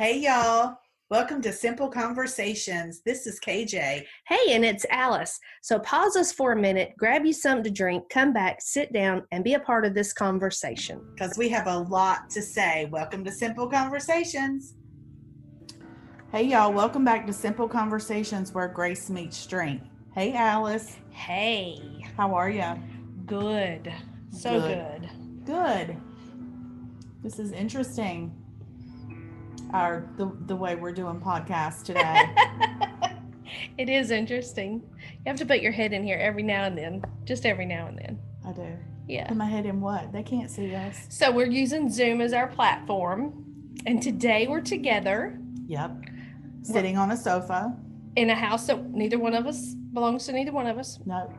Hey, y'all. Welcome to Simple Conversations. This is KJ. Hey, and it's Alice. So pause us for a minute, grab you something to drink, come back, sit down, and be a part of this conversation. Because we have a lot to say. Welcome to Simple Conversations. Hey, y'all. Welcome back to Simple Conversations where grace meets strength. Hey, Alice. Hey. How are you? Good. So good. Good. This is interesting. The way we're doing podcasts today. It is interesting. You have to put your head in here every now and then. Just every now and then. I do. Yeah. Put my head in what? They can't see us. So we're using Zoom as our platform. And today we're together. Yep. Sitting on a sofa. In a house that neither one of us belongs to neither one of us. No.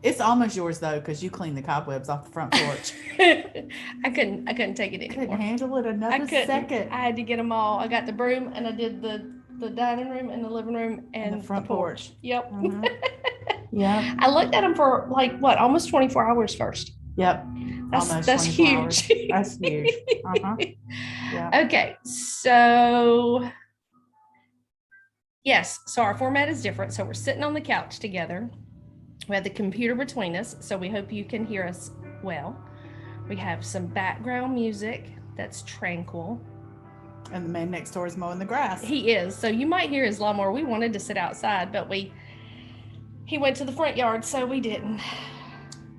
It's almost yours though, because you cleaned the cobwebs off the front porch. I couldn't take it anymore. Couldn't handle it another second. I had to get them all. I got the broom and I did the dining room and the living room and the front porch. Yep. Mm-hmm. Yep. I looked at them for almost 24 hours first. Yep. That's huge. That's huge. Yeah. Okay, so yes, so our format is different. So we're sitting on the couch together. We have the computer between us, so we hope you can hear us well. We have some background music that's tranquil. And the man next door is mowing the grass. He is. So you might hear his lawnmower. We wanted to sit outside, but he went to the front yard, so we didn't.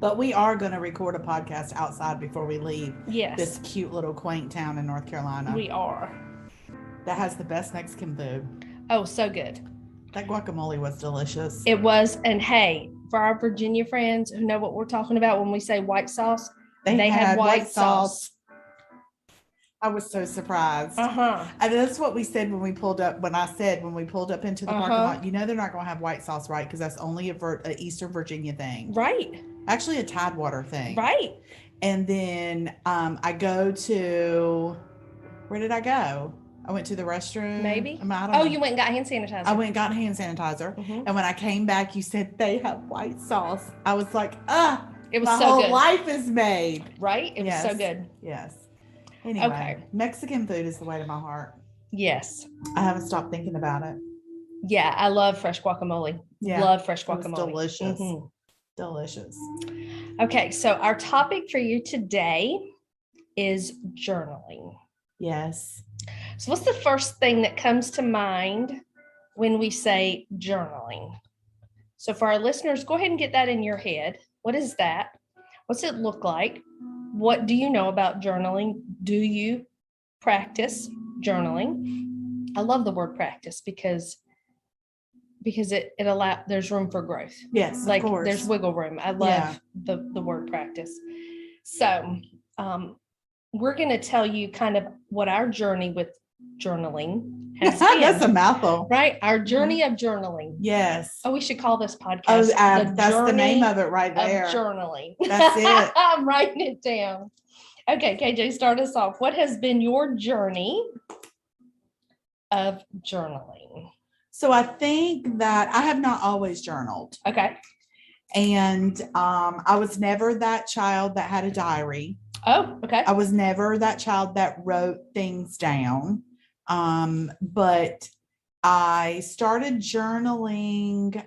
But we are going to record a podcast outside before we leave. Yes. This cute little quaint town in North Carolina. We are. That has the best Mexican food. Oh, so good. That guacamole was delicious. It was. And hey, for our Virginia friends who know what we're talking about when we say white sauce, they had white sauce. I was so surprised. Uh-huh. And that's what we said when we pulled up. When we pulled up into the parking lot, they're not going to have white sauce, right? Because that's only a Eastern Virginia thing. Right. Actually, a Tidewater thing. Right. And then I go to, where did I go? I went to the restroom. Maybe. You went and got hand sanitizer. I went and got hand sanitizer. Mm-hmm. And when I came back, you said they have white sauce. I was like, it was my so whole good. Life is made. Right? It was so good. Yes. Anyway, okay. Mexican food is the way to my heart. Yes. I haven't stopped thinking about it. Yeah, I love fresh guacamole. Yeah. Love fresh guacamole. It was delicious. Mm-hmm. Delicious. Okay, so our topic for you today is journaling. Yes. So what's the first thing that comes to mind when we say journaling? So for our listeners, go ahead and get that in your head. What is that? What's it look like? What do you know about journaling? Do you practice journaling? I love the word practice because it allows, there's room for growth. Yes, of course. There's wiggle room. I love the word practice. So we're going to tell you kind of what our journey with journaling has been. That's a mouthful. Right? Our journey of journaling. Yes. Oh, we should call this podcast. That's the name of it right there. Of journaling. That's it. I'm writing it down. Okay, KJ, start us off. What has been your journey of journaling? So I think that I have not always journaled. Okay. And I was never that child that had a diary. Oh, okay. I was never that child that wrote things down. But I started journaling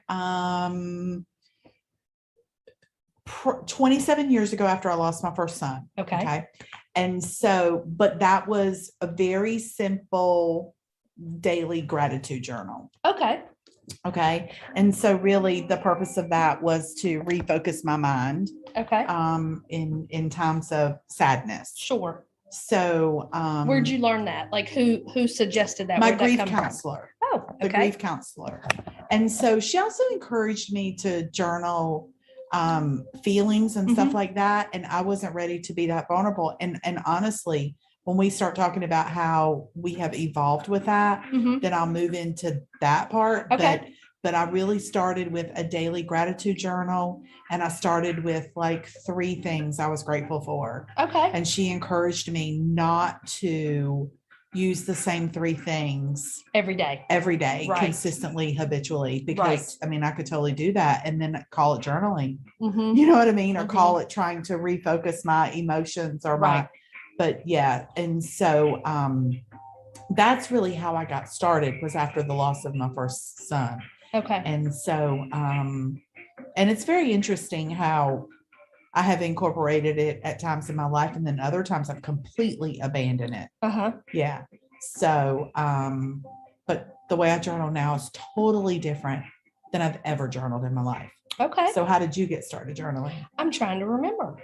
27 years ago after I lost my first son. Okay. And so, but that was a very simple daily gratitude journal. Okay. And so really the purpose of that was to refocus my mind. Okay. In times of sadness. Sure. So where'd you learn that? Like who suggested that? My grief counselor. Oh, okay. The grief counselor. And so she also encouraged me to journal feelings and stuff like that. And I wasn't ready to be that vulnerable. And honestly, when we start talking about how we have evolved with that, then I'll move into that part. Okay. But I really started with a daily gratitude journal, and I started with like 3 things I was grateful for. Okay. And she encouraged me not to use the same 3 things every day, right. Consistently, habitually, because I mean, I could totally do that and then call it journaling, you know what I mean? Or call it trying to refocus my emotions or but yeah. And so, that's really how I got started, was after the loss of my first son. Okay. And so, and it's very interesting how I have incorporated it at times in my life, and then other times I've completely abandoned it. Uh-huh. Yeah. So, but the way I journal now is totally different than I've ever journaled in my life. Okay. So how did you get started journaling? I'm trying to remember.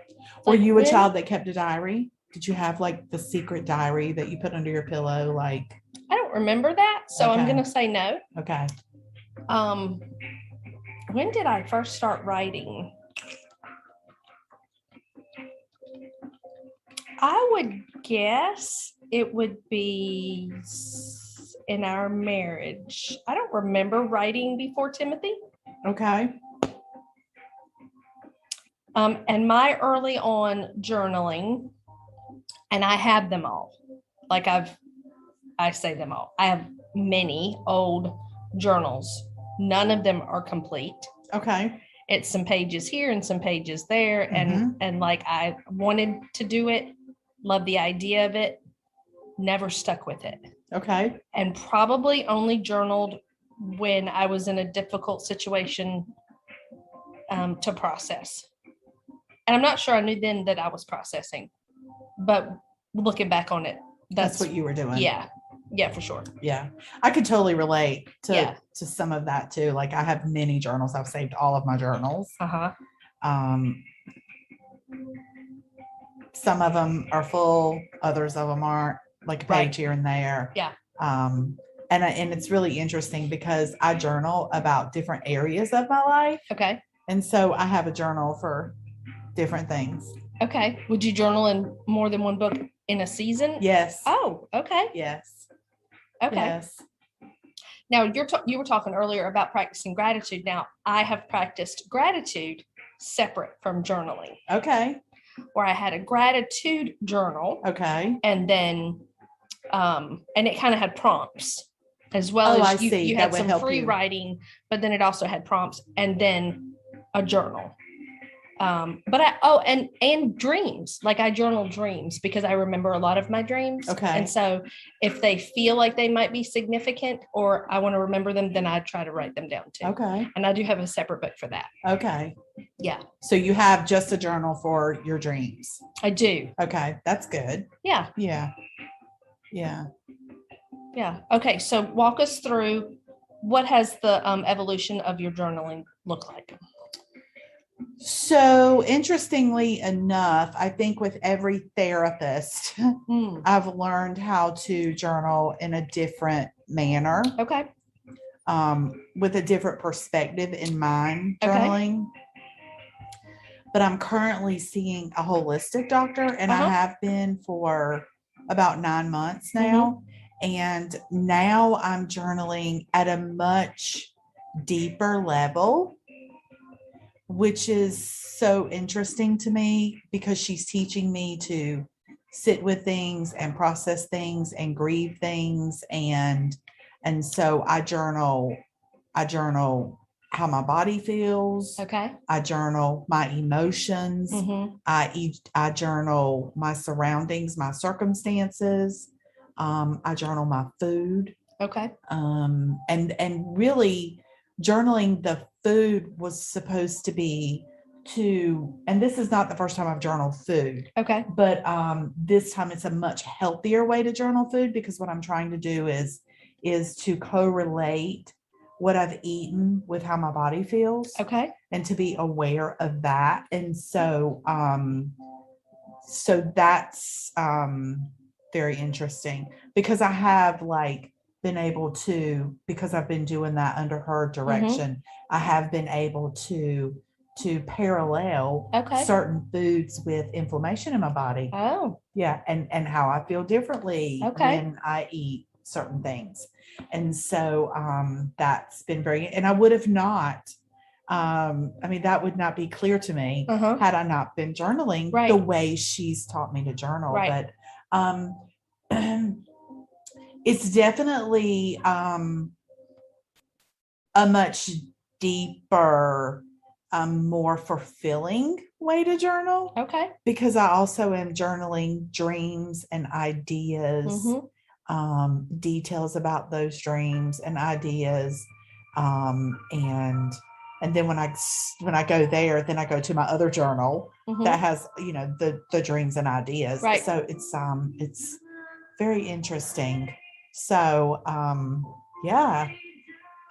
Were Like, you a when- child that kept a diary? Did you have like the secret diary that you put under your pillow? Like, I don't remember that, so I'm Okay. gonna say no. okay. When did I first start writing? I would guess it would be in our marriage. I don't remember writing before Timothy. Okay. And my early on journaling, and I have them all. Like I say them all. I have many old journals. None of them are complete. Okay. It's some pages here and some pages there. And like I wanted to do it, love the idea of it, never stuck with it. Okay. And probably only journaled when I was in a difficult situation to process. And I'm not sure I knew then that I was processing, but looking back on it, That's what you were doing. Yeah, for sure. Yeah. I could totally relate Yeah. to some of that too. Like I have many journals. I've saved all of my journals. Uh-huh. Some of them are full, others of them aren't, like a page Right. here and there. Yeah. And it's really interesting because I journal about different areas of my life. Okay. And so I have a journal for different things. Okay. Would you journal in more than one book in a season? Yes. Oh, okay. Yes. Okay. Yes. Now you were talking earlier about practicing gratitude. Now I have practiced gratitude separate from journaling, Okay. where I had a gratitude journal Okay. and then and it kind of had prompts as well Oh, I as you see. That had would some help free you. writing, but then it also had prompts and then a journal. But and dreams, like I journal dreams because I remember a lot of my dreams. Okay. And so if they feel like they might be significant or I want to remember them, then I try to write them down too. Okay. And I do have a separate book for that. Okay. Yeah, So you have just a journal for your dreams. I do. Okay. That's good. Yeah. Yeah. Yeah. Yeah. Okay. So walk us through what has the evolution of your journaling look like? So interestingly enough, I think with every therapist, Hmm. I've learned how to journal in a different manner, Okay. with a different perspective in mind, Okay. journaling. But I'm currently seeing a holistic doctor, and I Uh-huh. have been for about 9 months now. And now I'm journaling at a much deeper level, which is so interesting to me because she's teaching me to sit with things and process things and grieve things. And so I journal how my body feels. Okay. I journal my emotions. Hmm. I journal my surroundings, my circumstances. I journal my food. Okay. And really journaling the food was supposed to be and this is not the first time I've journaled food, Okay. but this time it's a much healthier way to journal food because what I'm trying to do is to correlate what I've eaten with how my body feels. Okay. And to be aware of that. And so that's very interesting because I have been able to, because I've been doing that under her direction, I have been able to parallel Okay. certain foods with inflammation in my body. Oh. Yeah. And how I feel differently Okay. when I eat certain things. And so that's been and I would have not, that would not be clear to me Uh-huh. had I not been journaling Right. the way she's taught me to journal. Right. But it's definitely a much deeper, more fulfilling way to journal Okay. because I also am journaling dreams and ideas. Mhm. details about those dreams and ideas. And then when I go there, then I go to my other journal that has, the dreams and ideas. Right. So it's very interesting. So yeah.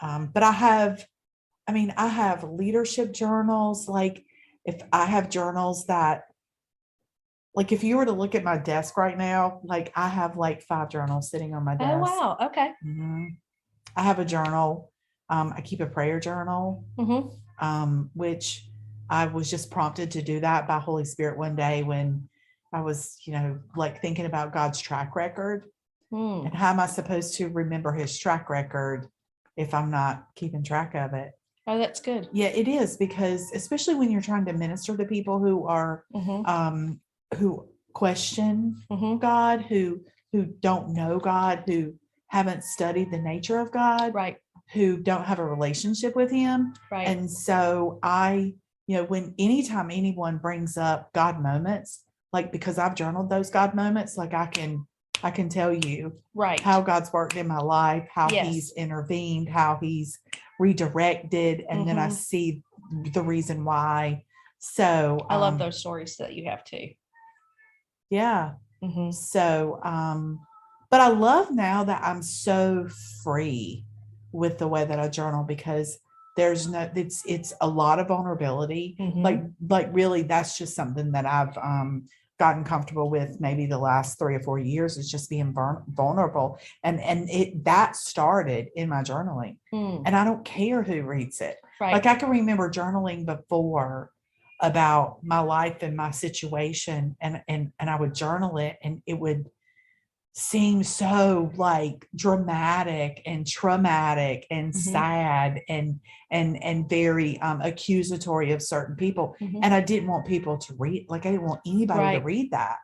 But I have leadership journals. Like if I have journals that, like if you were to look at my desk right now, like I have like 5 journals sitting on my desk. Oh, wow. Okay. I have a journal. I keep a prayer journal, which I was just prompted to do that by Holy Spirit one day when I was, like thinking about God's track record. And how am I supposed to remember his track record if I'm not keeping track of it? Oh, that's good. Yeah, it is, because especially when you're trying to minister to people who are who question God, who don't know God, who haven't studied the nature of God, right, who don't have a relationship with him. Right. And so when anytime anyone brings up God moments, like because I've journaled those God moments, like I can tell you right, how God's worked in my life, how Yes. he's intervened, how he's redirected, and then I see the reason why. So I love those stories that you have too. Yeah. So but I love now that I'm so free with the way that I journal, because there's no, it's a lot of vulnerability. Like really, that's just something that I've gotten comfortable with maybe the last 3 or 4 years, is just being vulnerable. And that started in my journaling. And I don't care who reads it. Right. Like I can remember journaling before about my life and my situation, and I would journal it, and it would seem so like dramatic and traumatic and sad and very accusatory of certain people. And I didn't want people to read, like I didn't want anybody to read that.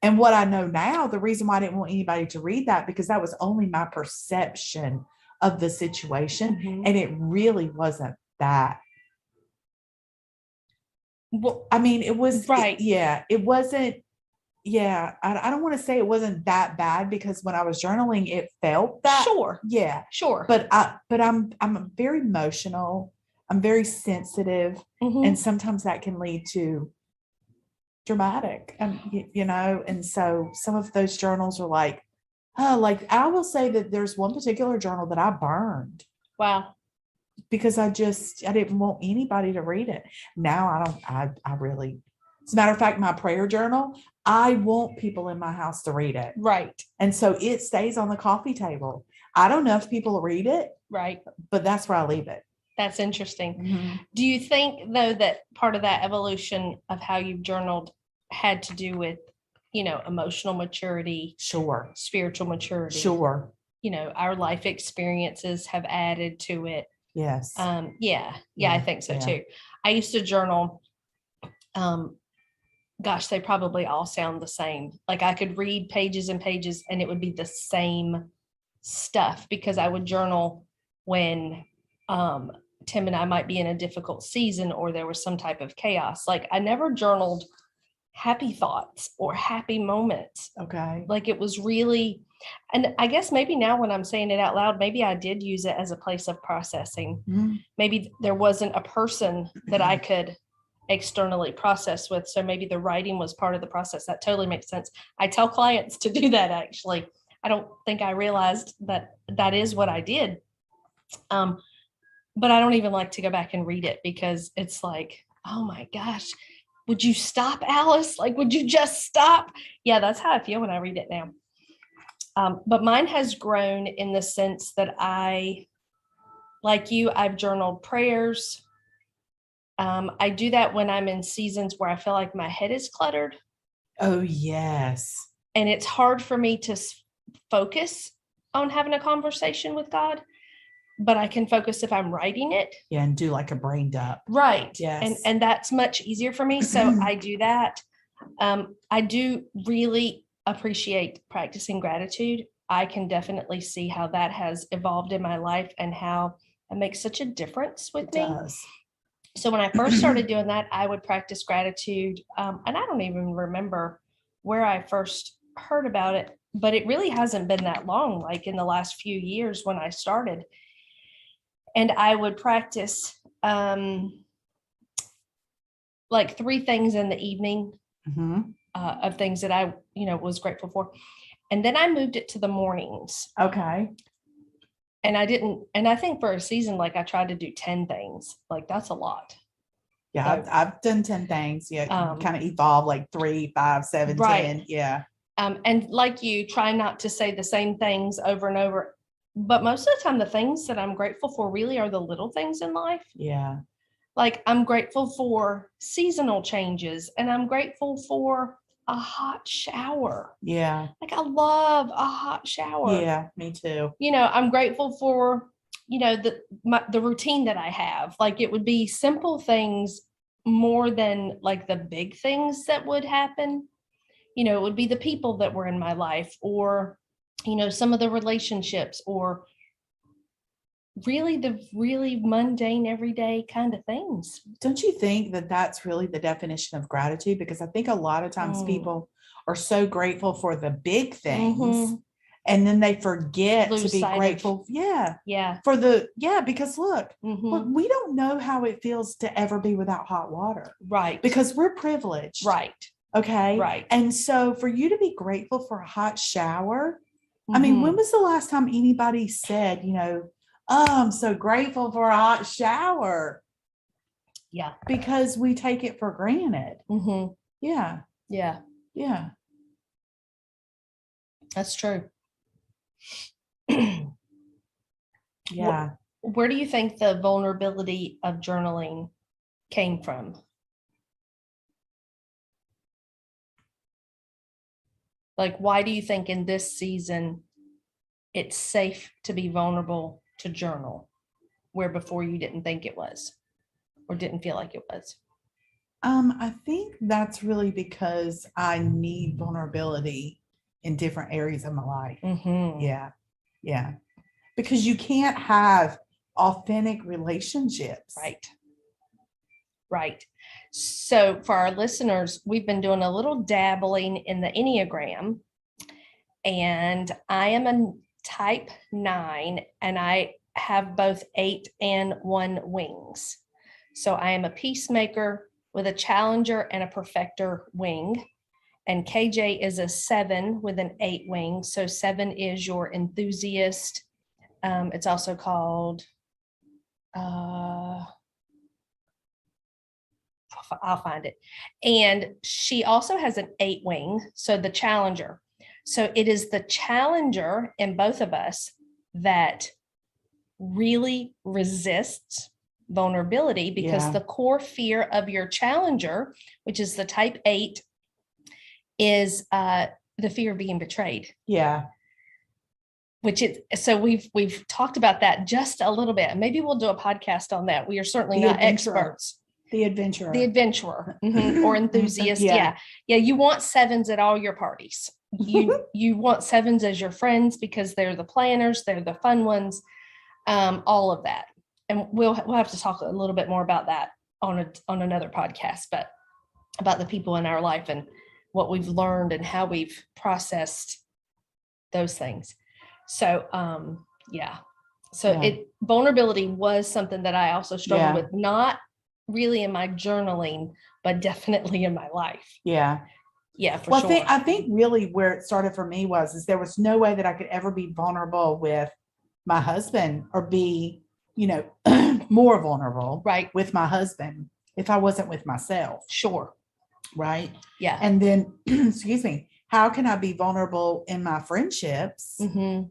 And what I know now, the reason why I didn't want anybody to read that, because that was only my perception of the situation, and it really wasn't that. Well, I mean, it was right. It wasn't. Yeah, I don't want to say it wasn't that bad, because when I was journaling, it felt that. Sure. Yeah. Sure. But I'm very emotional. I'm very sensitive, and sometimes that can lead to dramatic. And so some of those journals are like, like I will say that there's one particular journal that I burned. Wow. Because I didn't want anybody to read it. Now I really, as a matter of fact, my prayer journal, I want people in my house to read it. Right. And so it stays on the coffee table. I don't know if people read it. Right. But that's where I leave it. That's interesting. Do you think though that part of that evolution of how you've journaled had to do with, emotional maturity? Sure. Spiritual maturity? Sure. Our life experiences have added to it. Yes. Yeah, I think so too. I used to journal. Gosh, they probably all sound the same. Like I could read pages and pages and it would be the same stuff, because I would journal when Tim and I might be in a difficult season or there was some type of chaos. Like I never journaled happy thoughts or happy moments. Okay. Like it was really, and I guess maybe now when I'm saying it out loud, maybe I did use it as a place of processing. Maybe there wasn't a person that I could externally process with. So maybe the writing was part of the process. That totally makes sense. I tell clients to do that. Actually, I don't think I realized that is what I did. But I don't even like to go back and read it, because it's like, oh my gosh, would you stop, Alice? Like, would you just stop? Yeah, that's how I feel when I read it now. But mine has grown in the sense that like you, I've journaled prayers. I do that when I'm in seasons where I feel like my head is cluttered. Oh, yes. And it's hard for me to focus on having a conversation with God, but I can focus if I'm writing it. Yeah, and do like a brain dump. Right. Yes. And that's much easier for me. So I do that. I do really appreciate practicing gratitude. I can definitely see how that has evolved in my life and how it makes such a difference with me. Does. So when I first started doing that, I would practice gratitude. And I don't even remember where I first heard about it. but it really hasn't been that long, like in the last few years when I started. And I would practice like 3 things in the evening Mhm. of things that I, was grateful for. And then I moved it to the mornings. Okay. And I think for a season, like I tried to do 10 things. Like that's a lot. Yeah, I've done 10 things. Yeah, Um, kind of evolve like 3, 5, 7, Right. 10. Yeah. And like you, try not to say the same things over and over. But most of the time, the things that I'm grateful for really are the little things in life. Yeah. Like I'm grateful for seasonal changes, and I'm grateful for a hot shower. Yeah. Like I love a hot shower. Yeah, me too. I'm grateful for, the routine that I have. Like it would be simple things more than like the big things that would happen. It would be the people that were in my life, or, some of the relationships, or really the really mundane, everyday kind of things. Don't you think that that's really the definition of gratitude? Because I think a lot of times people are so grateful for the big things, Mhm. and then they forget to Lose be sight of- grateful. Yeah. Yeah. Because look, Mhm. we don't know how it feels to ever be without hot water Right. because we're privileged. Right. Okay. Right. And so for you to be grateful for a hot shower, I mean, when Mhm. was the last time anybody said, oh, I'm so grateful for a hot shower? Yeah. Because we take it for granted. Mhm. Yeah. Yeah. Yeah. That's true. Yeah. Where do you think the vulnerability of journaling came from? Like, why do you think in this season it's safe to be vulnerable to journal, where before you didn't think it was or didn't feel like it was? I think that's really because I need vulnerability in different areas of my life. Mhm. Yeah. Yeah. Because you can't have authentic relationships. Right. Right. So for our listeners, we've been doing a little dabbling in the Enneagram, and I am a type 9, and I have both 8 and 1 wings. So I am a peacemaker with a challenger and a perfecter wing. And KJ is a 7 with an 8 wing. So 7 is your enthusiast. It's also called, I'll find it. And she also has an 8 wing, so the challenger. So it is the challenger in both of us that really resists vulnerability, because Yeah. the core fear of your challenger, which is the type 8, is the fear of being betrayed. Yeah. So we've talked about that just a little bit. Maybe we'll do a podcast on that. We are certainly The not adventurer. experts. The adventurer. The adventurer. Mhm. Or enthusiast. Yeah. Yeah. You want 7s at all your parties. You want 7s as your friends because they're the planners, they're the fun ones, all of that. And we'll have to talk a little bit more about that on another podcast, but about the people in our life and what we've learned and how we've processed those things. So yeah. So Yeah. vulnerability was something that I also struggled Yeah. with, not really in my journaling, but definitely in my life. Yeah. Yeah, for Well, sure. I think really where it started for me is there was no way that I could ever be vulnerable with my husband or be, more vulnerable Right. with my husband if I wasn't with myself. Sure. Right. Yeah. And then, excuse me, how can I be vulnerable in my friendships? Mhm.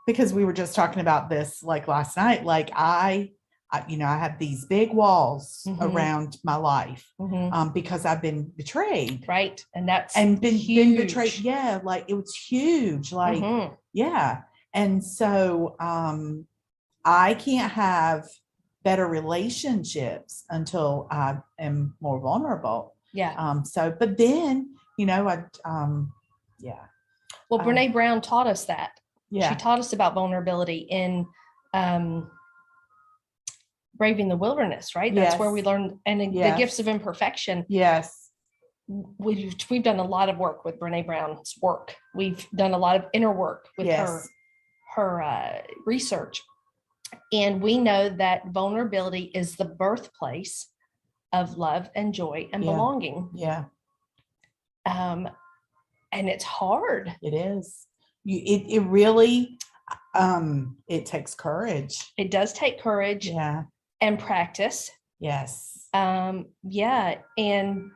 Because we were just talking about this like last night. Like I have these big walls Mhm. around my life Mhm. because I've been betrayed. Right. And that's And been betrayed. huge. Yeah. Like it was huge. Like, Mhm. yeah. And so I can't have better relationships until I am more vulnerable. Yeah. But then, yeah. Well, Brene Brown taught us that. Yeah. She taught us about vulnerability in Braving the Wilderness, right? That's where we Yes. learned, and the Yes. gifts of imperfection. Yes. we've done a lot of work with Brene Brown's work. We've done a lot of inner work with Yes. her research. And we know that vulnerability is the birthplace of love and joy and Yeah. belonging. Yeah, And it's hard. it is. It really, it takes courage. It does take courage Yeah. and practice. Yes. Yeah. And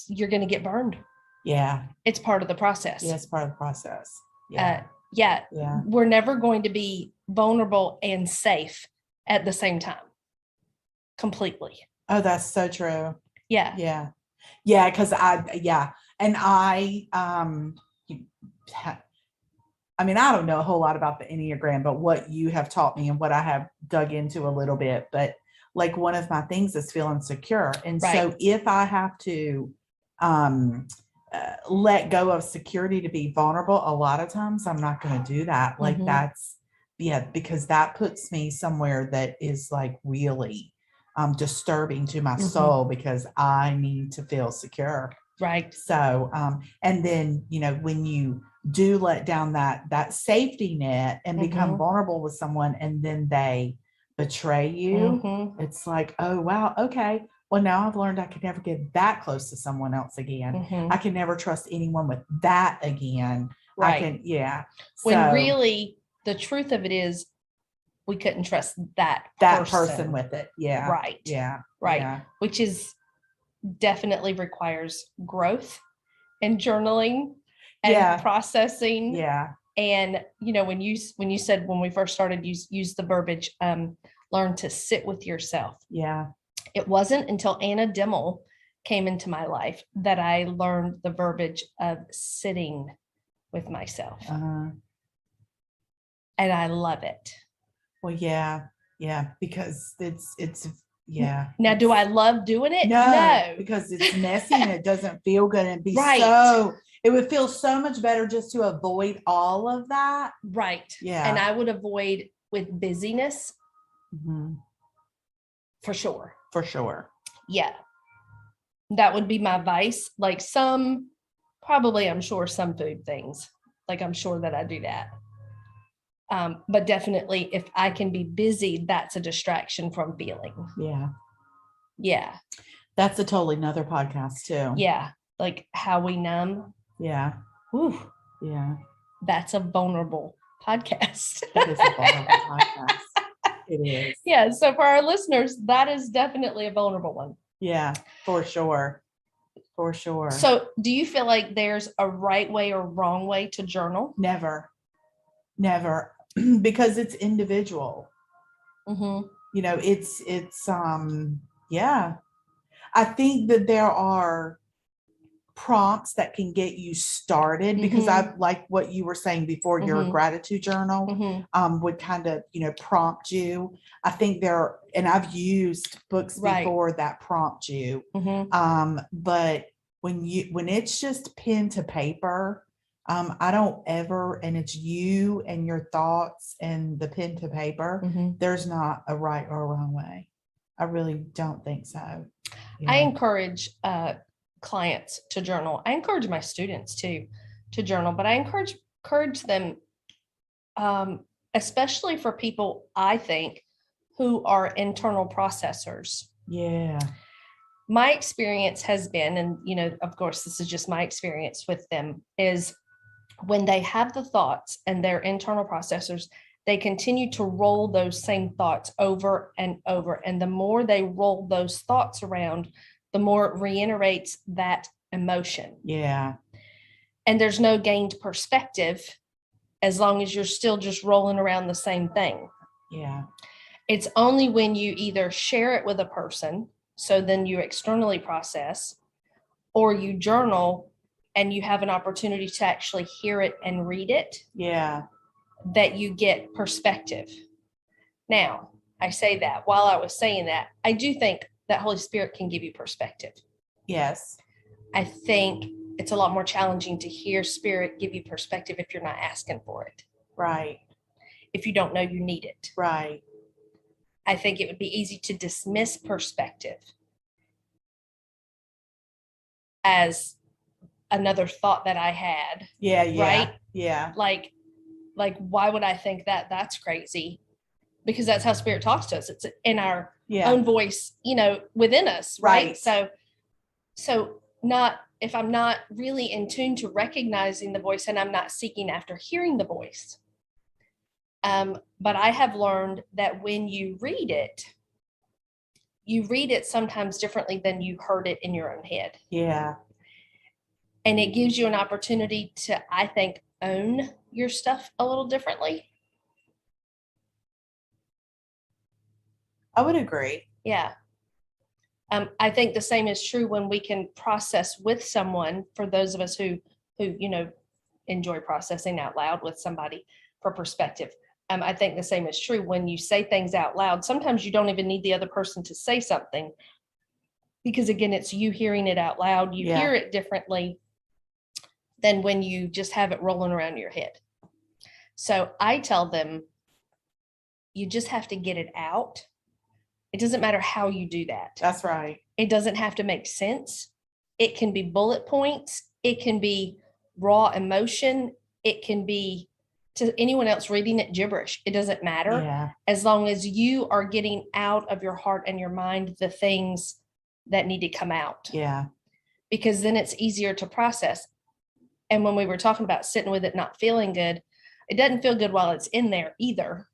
you're going to get burned. Yeah. It's part of the process. Yeah, it's part of the process. Yeah. Yeah. Yeah. We're never going to be vulnerable and safe at the same time. Completely. Oh, that's so true. Yeah. Yeah. Yeah. Cause and I mean, I don't know a whole lot about the Enneagram, but what you have taught me and what I have dug into a little bit, but like one of my things is feeling secure. And so Right. if I have to let go of security to be vulnerable, a lot of times I'm not going to do that. Like Mhm. because that puts me somewhere that is like really disturbing to my Mhm. soul because I need to feel secure. Right. So, and then, when you do let down that safety net and become Mhm. vulnerable with someone and then they betray you, Mhm. it's like, oh, wow. Okay. Well, now I've learned I can never get that close to someone else again. Mhm. I can never trust anyone with that again. Right. Yeah. When So really the truth of it is we couldn't trust that person with it. Yeah. Right. Yeah. Right. Yeah. Which is definitely requires growth and journaling and Yeah. processing. Yeah. And when you said when we first started use the verbiage, learn to sit with yourself. Yeah. It wasn't until Anna Dimmel came into my life that I learned the verbiage of sitting with myself. Uh-huh. And I love it. Well, yeah. Yeah. Because it's yeah. Now, do I love doing it? No, because it's messy and it doesn't feel good. And Right. It would feel so much better just to avoid all of that. Right. Yeah. And I would avoid with busyness Mhm. for sure. For sure. Yeah. That would be my vice. Like I'm sure some food things. Like I'm sure that I do that. But definitely if I can be busy, that's a distraction from feeling. Yeah. Yeah. That's a totally another podcast too. Yeah. Like how we numb. Yeah. Whew, Yeah. that's a vulnerable podcast. It is a vulnerable podcast. It is. Yeah. So for our listeners, that is definitely a vulnerable one. Yeah, for sure. For sure. So do you feel like there's a right way or wrong way to journal? Never. Because it's individual. Mm-hmm. It's yeah. I think that there are prompts that can get you started because I like what you were saying before, your gratitude journal would kind of, prompt you. I think and I've used books before that prompt you. But when it's just pen to paper, I don't ever, and it's you and your thoughts and the pen to paper, there's not a right or a wrong way. I really don't think so. Yeah. I encourage clients to journal. I encourage my students to journal, but I encourage them, especially for people, I think, who are internal processors. Yeah. My experience has been, and of course, this is just my experience with them, is when they have the thoughts and their internal processors, they continue to roll those same thoughts over and over. And the more they roll those thoughts around, the more it reiterates that emotion. Yeah. And there's no gained perspective as long as you're still just rolling around the same thing. Yeah. It's only when you either share it with a person, so then you externally process, or you journal and you have an opportunity to actually hear it and read it. Yeah. That you get perspective. Now, I say that while I was saying that, I do think that Holy Spirit can give you perspective. Yes. I think it's a lot more challenging to hear Spirit give you perspective if you're not asking for it. Right. If you don't know you need it. Right. I think it would be easy to dismiss perspective as another thought that I had. Yeah. Yeah. Right? Yeah. Like, why would I think that? That's crazy. Because that's how spirit talks to us. It's in our Yeah. own voice, within us. Right. Right. So not, if I'm not really in tune to recognizing the voice and I'm not seeking after hearing the voice. But I have learned that when you read it sometimes differently than you heard it in your own head. Yeah. And it gives you an opportunity to, I think, own your stuff a little differently. I would agree. Yeah. I think the same is true when we can process with someone, for those of us who enjoy processing out loud with somebody for perspective. I think the same is true when you say things out loud. Sometimes you don't even need the other person to say something, because again, it's you hearing it out loud. You hear it differently than when you just have it rolling around your head. So I tell them, you just have to get it out. It doesn't matter how you do that. That's right. It doesn't have to make sense. It can be bullet points. It can be raw emotion. It can be, to anyone else reading it, gibberish. It doesn't matter. Yeah. As long as you are getting out of your heart and your mind the things that need to come out. Yeah. Because then it's easier to process. And when we were talking about sitting with it not feeling good, it doesn't feel good while it's in there either.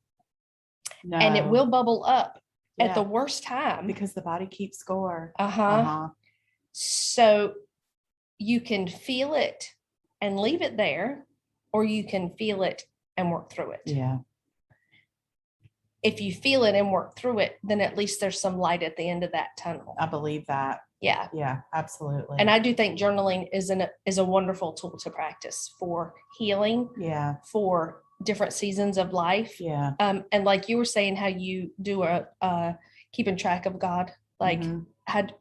No. And it will bubble up at Yeah. the worst time. Because the body keeps score. So you can feel it and leave it there, or you can feel it and work through it. Yeah. If you feel it and work through it, then at least there's some light at the end of that tunnel. I believe that. Yeah. Yeah, absolutely. And I do think journaling is a wonderful tool to practice for healing. Yeah. For different seasons of life. Yeah. And like you were saying, how you do a keeping track of God. Like,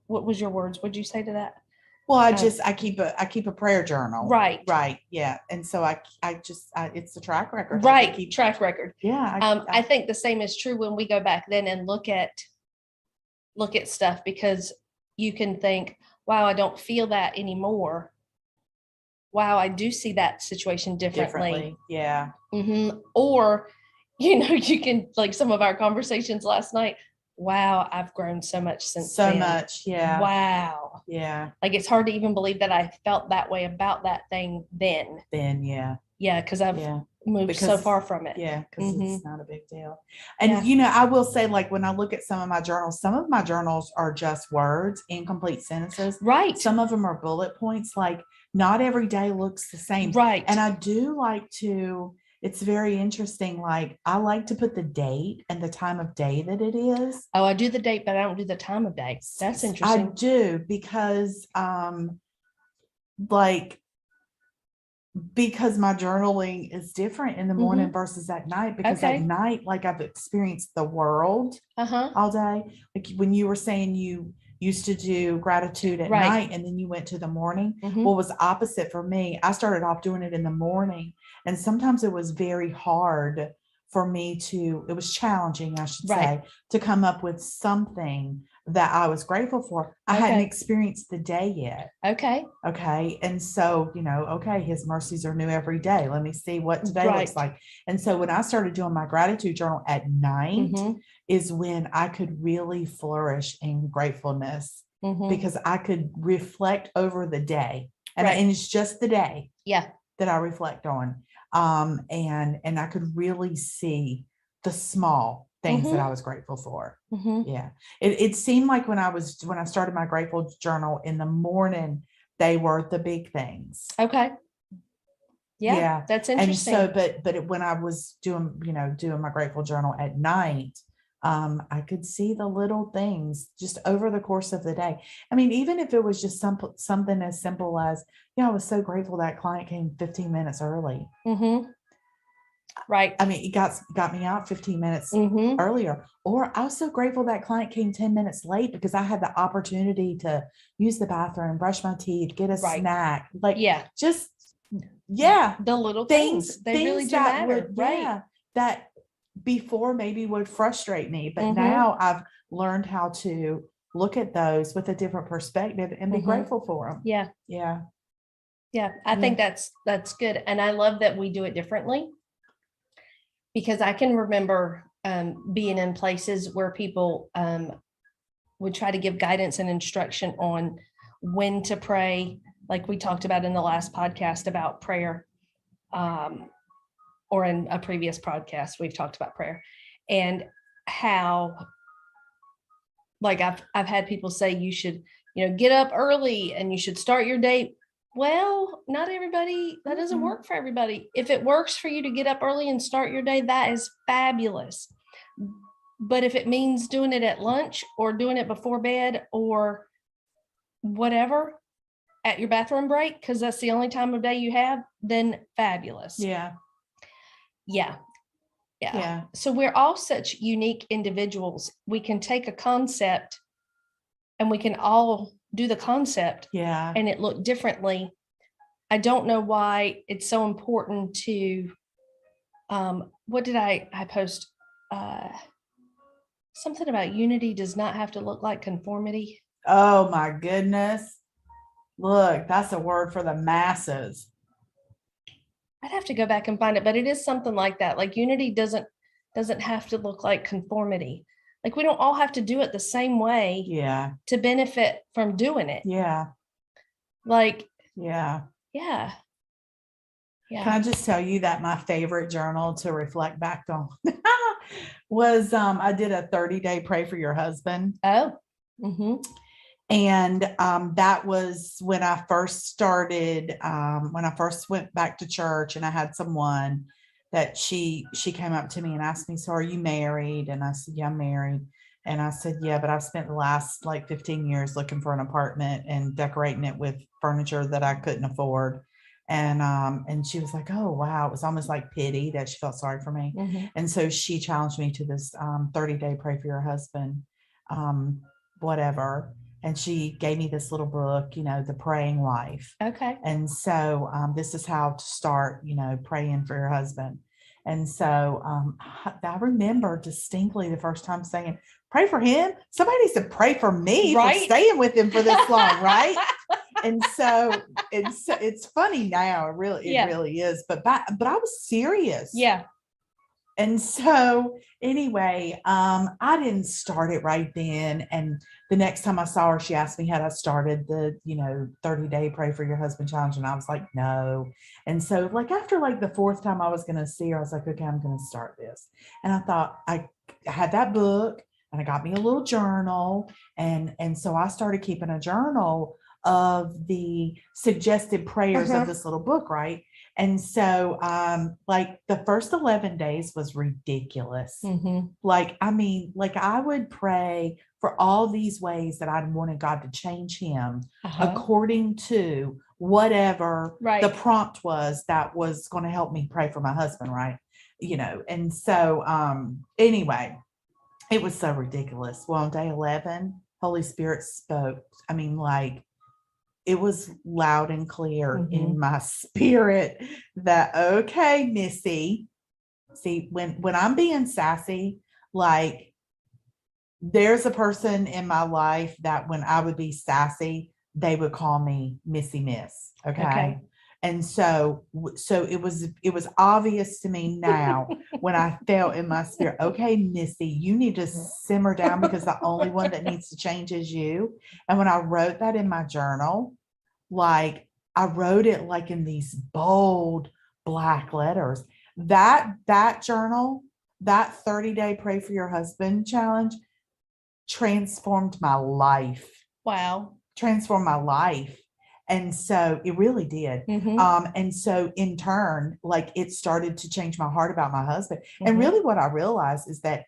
what was your words? What'd you say to that? Well, I keep a prayer journal. Right. Right. Yeah. And so I it's a track record. Right. Track record. Yeah. I think the same is true when we go back then and look at stuff, because you can think, wow, I don't feel that anymore. Wow, I do see that situation differently. Yeah. Or, you can, like some of our conversations last night. Wow, I've grown so much since then. Much. Yeah. Wow. Yeah. Like, it's hard to even believe that I felt that way about that thing then. Yeah. Yeah, because I've moved so far from it. Yeah, because it's not a big deal. And I will say, like, when I look at some of my journals are just words, incomplete sentences. Right. Some of them are bullet points. Like, not every day looks the same. Right. And I do like to, it's very interesting. Like, I like to put the date and the time of day that it is. Oh, I do the date, but I don't do the time of day. That's interesting. I do, because because my journaling is different in the morning versus at night, because at night, like, I've experienced the world all day. Like when you were saying you used to do gratitude at night and then you went to the morning. What was opposite for me, I started off doing it in the morning, and sometimes it was very hard for me it was challenging, I should say, to come up with something that I was grateful for. I hadn't experienced the day yet. Okay. And so, his mercies are new every day. Let me see what today looks like. And so when I started doing my gratitude journal at night is when I could really flourish in gratefulness, because I could reflect over the day. And it's just the day that I reflect on. And I could really see the small things that I was grateful for. Yeah. It seemed like when I started my grateful journal in the morning, they were the big things. Okay. Yeah. That's interesting. And so, but when I was doing my grateful journal at night, I could see the little things just over the course of the day. I mean, even if it was just something as simple as, I was so grateful that client came 15 minutes early. Right. I mean, it got me out 15 minutes earlier. Or I was so grateful that client came 10 minutes late, because I had the opportunity to use the bathroom, brush my teeth, get a snack. Like, just, the little things. They really do matter. That before maybe would frustrate me, but now I've learned how to look at those with a different perspective and be Mhm. grateful for them. Yeah. Yeah. Yeah. I think that's good. And I love that we do it differently, because I can remember being in places where people would try to give guidance and instruction on when to pray, like we talked about in the last podcast about prayer, or in a previous podcast, we've talked about prayer, and how, like I've had people say you should, get up early and you should start your day. Well, not everybody, that doesn't Mhm. work for everybody. If it works for you to get up early and start your day, that is fabulous. But if it means doing it at lunch or doing it before bed or whatever at your bathroom break, because that's the only time of day you have, then fabulous. Yeah. Yeah. Yeah. Yeah. So we're all such unique individuals. We can take a concept and we can all do the concept Yeah. and it look differently. I don't know why it's so important to, what did I post? Something about unity does not have to look like conformity. Oh my goodness. Look, that's a word for the masses. I'd have to go back and find it, but it is something like that. Like unity doesn't have to look like conformity. Like we don't all have to do it the same way Yeah. to benefit from doing it. Yeah. Like, Yeah. yeah. Can I just tell you that my favorite journal to reflect back on was I did a 30-day pray for your husband. Oh. Mm-hmm. And that was when I first started, when I first went back to church, and I had someone that she came up to me and asked me, so are you married? And I said, yeah, I'm married. And I said, yeah, but I've spent the last like 15 years looking for an apartment and decorating it with furniture that I couldn't afford. And she was like, oh, wow. It was almost like pity that she felt sorry for me. Mm-hmm. And so she challenged me to this 30-day pray for your husband, whatever. And she gave me this little book, The Praying Life. Okay. And so this is how to start, praying for your husband. And so I remember distinctly the first time saying, pray for him. Somebody needs to pray for me for staying with him for this long, right? And so it's funny now. It really is. But I was serious. Yeah. And so anyway, I didn't start it right then. And the next time I saw her, she asked me had I started the, 30-day pray for your husband challenge. And I was like, no. And so like after like the fourth time I was going to see her, I was like, okay, I'm going to start this. And I thought I had that book and I got me a little journal. And so I started keeping a journal of the suggested prayers of this little book, right? And so like the first 11 days was ridiculous. Mm-hmm. Like I would pray for all these ways that I wanted God to change him according to whatever the prompt was that was going to help me pray for my husband, right? And so anyway, it was so ridiculous. Well, on day 11, Holy Spirit spoke. I mean, like, it was loud and clear in my spirit that, okay, Missy, see, when I'm being sassy, like there's a person in my life that when I would be sassy, they would call me Missy Miss. Okay. And so it was obvious to me now when I felt in my spirit, okay, Missy, you need to simmer down because the only one that needs to change is you. And when I wrote that in my journal, like I wrote it like in these bold black letters, that journal, that 30-day pray for your husband challenge transformed my life. Wow. Transformed my life. And so it really did. And so in turn, like it started to change my heart about my husband. And really what I realized is that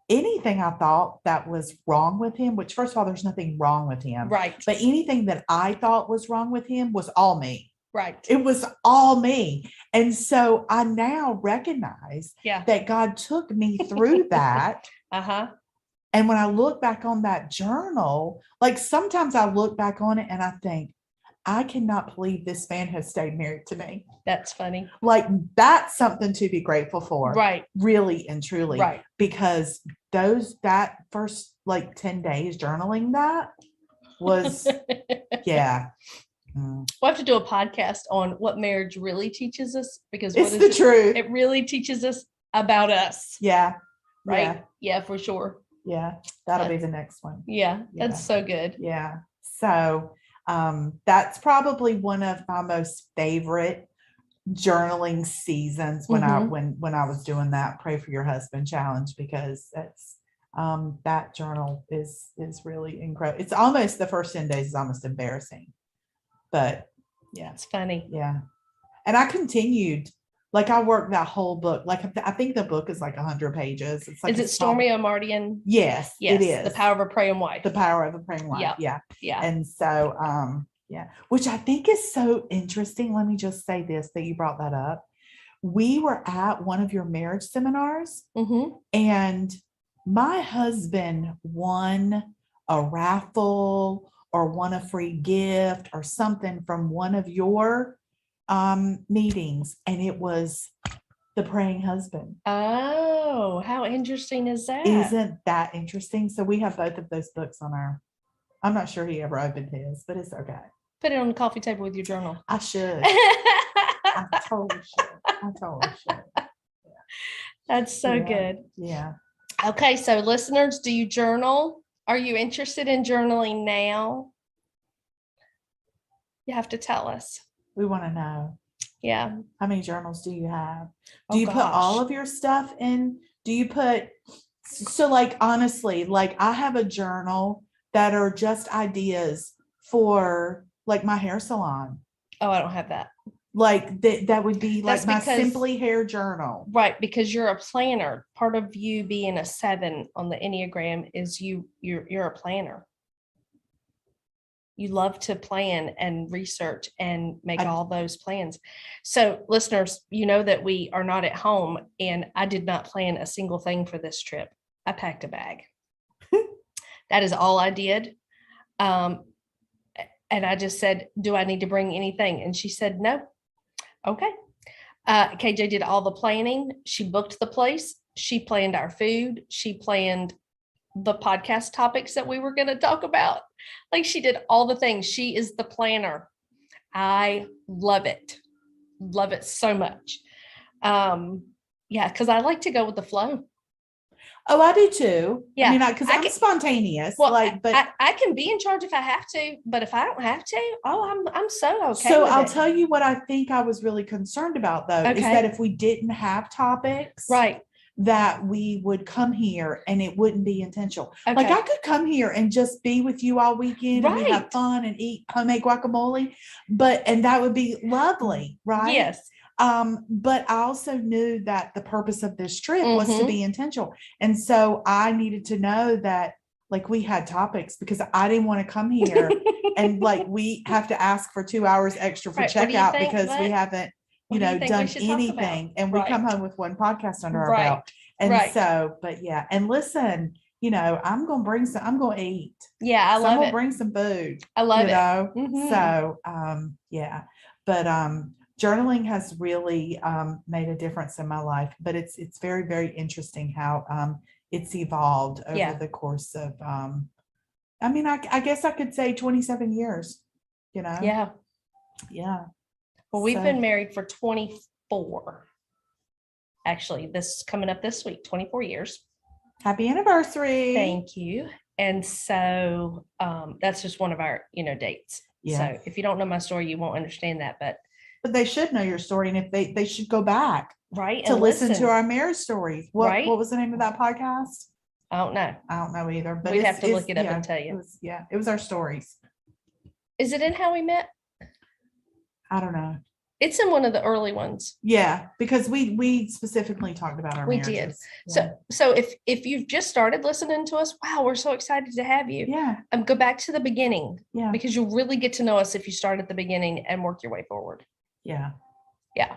anything I thought that was wrong with him, which first of all, there's nothing wrong with him. Right. But anything that I thought was wrong with him was all me. Right. It was all me. And so I now recognize that God took me through that. And when I look back on that journal, like sometimes I look back on it and I think, I cannot believe this man has stayed married to me. That's funny. Like, that's something to be grateful for. Right. Really and truly. Right. Because that first like 10 days journaling that was, yeah. We'll have to do a podcast on what marriage really teaches us, because It's the truth. It really teaches us about us. Yeah. Right. Yeah, for sure. Yeah. That'll be the next one. Yeah. That's so good. Yeah. So that's probably one of my most favorite journaling seasons when I was doing that Pray for Your Husband challenge, because that's that journal is really incredible. It's almost the first 10 days is almost embarrassing, but yeah, it's funny. Yeah. And I continued, like I worked that whole book. Like I think the book is like 100 pages. It's like, is it Stormy Omartian? Yes, it is. The Power of a Praying Wife. The Power of a Praying Wife. Yep. Yeah. Yeah. And so yeah, which I think is so interesting. Let me just say this, that you brought that up. We were at one of your marriage seminars, and my husband won a raffle or won a free gift or something from one of your meetings, and it was The Praying Husband. Oh, how interesting is that? Isn't that interesting? So we have both of those books on our, I'm not sure he ever opened his, but it's okay. Put it on the coffee table with your journal. I should. I totally should. Yeah. That's so good. Yeah. Okay, so listeners, do you journal? Are you interested in journaling now? You have to tell us. We want to know. Yeah. How many journals do you have? Do you put all of your stuff in? Do you put, so like, honestly, like I have a journal that are just ideas for like my hair salon. Oh, I don't have that. Like that would be like my Simply Hair journal. Right, because you're a planner. Part of you being a 7 on the Enneagram is you're a planner. You love to plan and research and make all those plans. So listeners, you know that we are not at home, and I did not plan a single thing for this trip. I packed a bag. That is all I did. And I just said, do I need to bring anything? And she said, no. Okay. KJ did all the planning. She booked the place. She planned our food. She planned the podcast topics that we were going to talk about. Like, she did all the things. She is the planner. I love it. Love it so much. Yeah, because I like to go with the flow. Oh, I do too. Yeah. I mean, because I'm spontaneous. Well, like, but I can be in charge if I have to, but if I don't have to, I'm so okay. So I'll tell you what I think I was really concerned about though, is that if we didn't have topics, right, that we would come here and it wouldn't be intentional. Like I could come here and just be with you all weekend and we have fun and eat homemade guacamole, and that would be lovely, right? Yes. But I also knew that the purpose of this trip was to be intentional. And so I needed to know that like we had topics, because I didn't want to come here and like we have to ask for 2 hours extra for checkout because we haven't, done anything. And we come home with one podcast under our belt. And so, but yeah. And listen, I'm going to eat. Yeah. I love it. I'm going to bring some food. I love it. So, yeah, but, journaling has really made a difference in my life, but it's very, very interesting how it's evolved over the course of, I mean, I guess I could say 27 years, Yeah. Yeah. Well, we've been married for 24. Actually, this is coming up this week, 24 years. Happy anniversary. Thank you. And so that's just one of our, dates. Yeah. So if you don't know my story, you won't understand that, but they should know your story, and if they should go back to listen to our marriage stories. What was the name of that podcast? I don't know either, but we'd have to look it up and tell you. It was our stories. Is it in How We Met? I don't know. It's in one of the early ones. Yeah, because we specifically talked about our marriages. We did. Yeah. So if you've just started listening to us, wow, we're so excited to have you. Yeah. Go back to the beginning. Yeah. Because you'll really get to know us if you start at the beginning and work your way forward. Yeah. Yeah.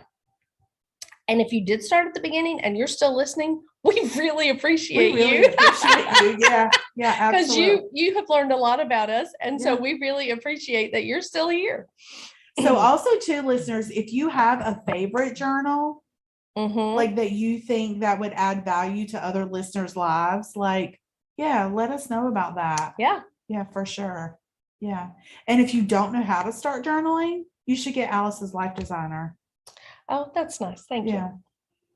And if you did start at the beginning and you're still listening, We really appreciate We really you. appreciate you. Yeah. Yeah. Because Absolutely. you have learned a lot about us. And so Yeah. we really appreciate that you're still here. So also too, listeners, if you have a favorite journal, Mhm. like that you think that would add value to other listeners' lives, like, yeah, let us know about that. Yeah. Yeah, for sure. Yeah. And if you don't know how to start journaling, you should get Alice's Life Designer. Oh, that's nice. Thank Yeah. you.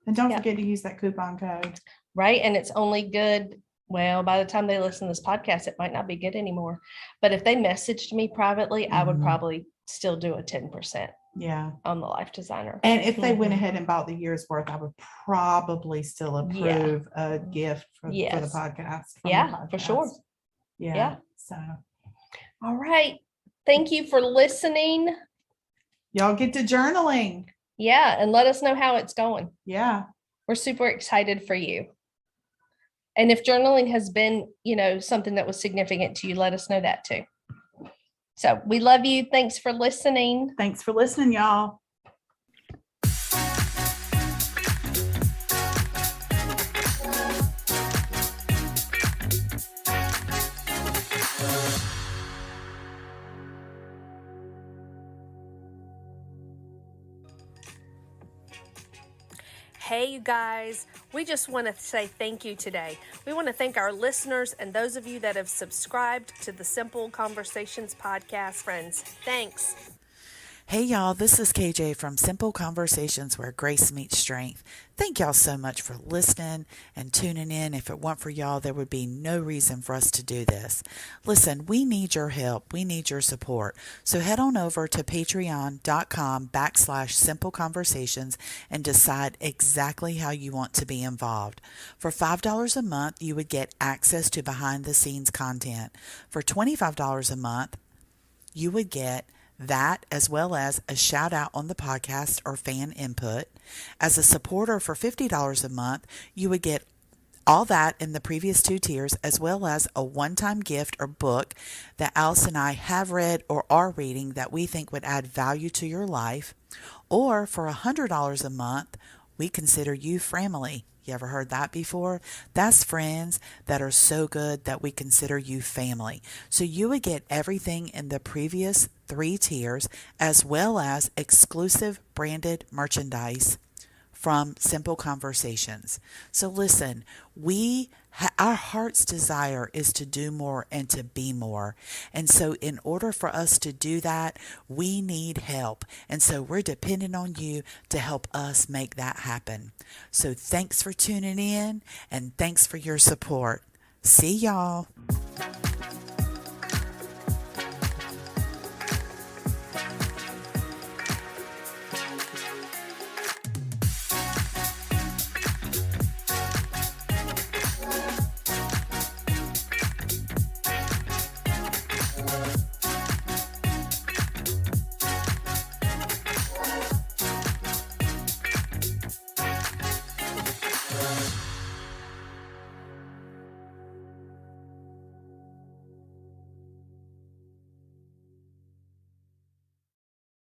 And don't Yeah. forget to use that coupon code. Right. And it's only good. Well, by the time they listen to this podcast, it might not be good anymore. But if they messaged me privately, I would Mhm. probably still do a 10% Yeah. on the Life Designer. And if they went Mhm. ahead and bought the year's worth, I would probably still approve a gift for the Yes. podcast. from the Yeah, for sure. podcast. Yeah. Yeah. So All right. Thank you for listening. y'all get to journaling. Yeah. And let us know how it's going. Yeah. We're super excited for you. And if journaling has been, something that was significant to you, let us know that too. So we love you. Thanks for listening. Thanks for listening, y'all. Hey, you guys, we just want to say thank you today. We want to thank our listeners and those of you that have subscribed to the Simple Conversations podcast. Friends, thanks. Hey y'all, this is KJ from Simple Conversations where grace meets strength. Thank y'all so much for listening and tuning in. If it weren't for y'all, there would be no reason for us to do this. Listen, we need your help. We need your support. So head on over to patreon.com/Simple Conversations and decide exactly how you want to be involved. For $5 a month, you would get access to behind the scenes content. For $25 a month, you would get that as well as a shout out on the podcast or fan input. As a supporter for $50 a month, you would get all that in the previous two tiers, as well as a one-time gift or book that Alice and I have read or are reading that we think would add value to your life. Or for $100 a month, we consider you family. You ever heard that before? That's friends that are so good that we consider you family. So you would get everything in the previous three tiers, as well as exclusive branded merchandise from Simple Conversations. So listen, our heart's desire is to do more and to be more. And so in order for us to do that, we need help. And so we're dependent on you to help us make that happen. So thanks for tuning in and thanks for your support. See y'all.